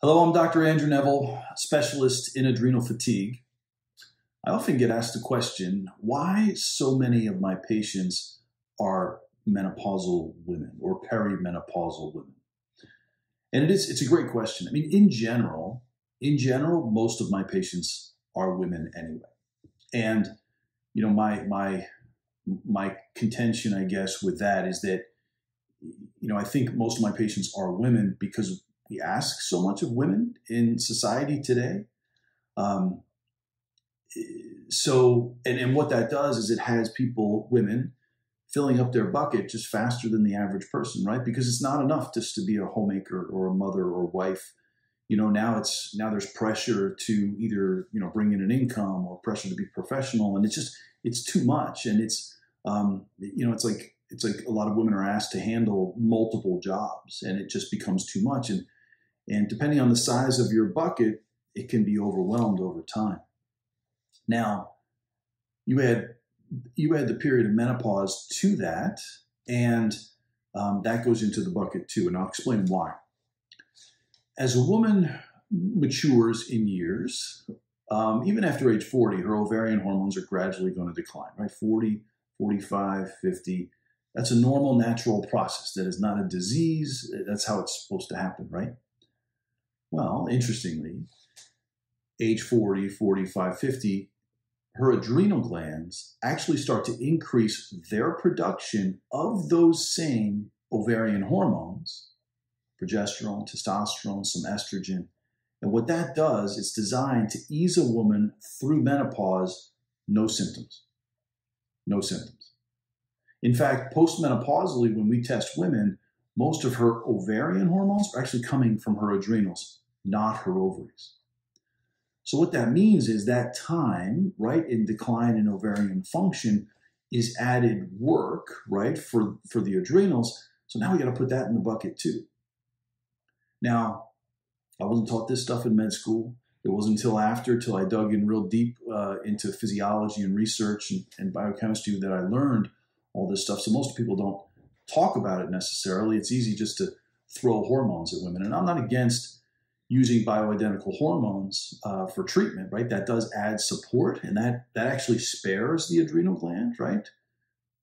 Hello, I'm Dr. Andrew Neville, specialist in adrenal fatigue. I often get asked the question, why so many of my patients are menopausal women or perimenopausal women? And it's a great question. I mean, in general, most of my patients are women anyway. And, you know, my contention, I guess, with that is that, I think most of my patients are women because we ask so much of women in society today. And what that does is it has women, filling up their bucket just faster than the average person, right? Because it's not enough just to be a homemaker or a mother or wife. Now there's pressure to either, bring in an income or pressure to be professional. And it's too much. And it's like a lot of women are asked to handle multiple jobs and it just becomes too much. And depending on the size of your bucket, it can be overwhelmed over time. Now, you add the period of menopause to that, and that goes into the bucket too, and I'll explain why. As a woman matures in years, even after age 40, her ovarian hormones are gradually going to decline, right? 40, 45, 50. That's a normal, natural process. That is not a disease. That's how it's supposed to happen, right? Well, interestingly, age 40, 45, 50, her adrenal glands actually start to increase their production of those same ovarian hormones, progesterone, testosterone, some estrogen. And what that does, it's designed to ease a woman through menopause, no symptoms. No symptoms. In fact, postmenopausally, when we test women, most of her ovarian hormones are actually coming from her adrenals, not her ovaries. So what that means is that time, right, in decline in ovarian function is added work, right, for the adrenals. So now we got to put that in the bucket too. Now, I wasn't taught this stuff in med school. It wasn't till I dug in real deep into physiology and research and biochemistry that I learned all this stuff. So most people don't talk about it necessarily. It's easy just to throw hormones at women. And I'm not against using bioidentical hormones for treatment, right? That does add support, and that actually spares the adrenal gland, right?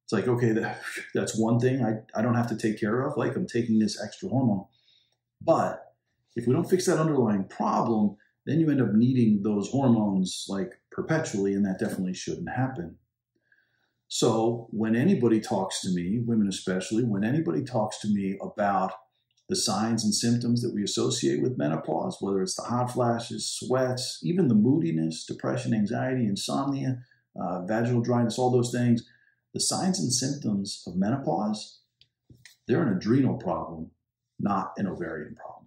It's like, okay, that's one thing I don't have to take care of, like I'm taking this extra hormone. But if we don't fix that underlying problem, then you end up needing those hormones like perpetually, and that definitely shouldn't happen. So when anybody talks to me, women especially, when anybody talks to me about the signs and symptoms that we associate with menopause, whether it's the hot flashes, sweats, even the moodiness, depression, anxiety, insomnia, vaginal dryness, all those things, the signs and symptoms of menopause, they're an adrenal problem, not an ovarian problem.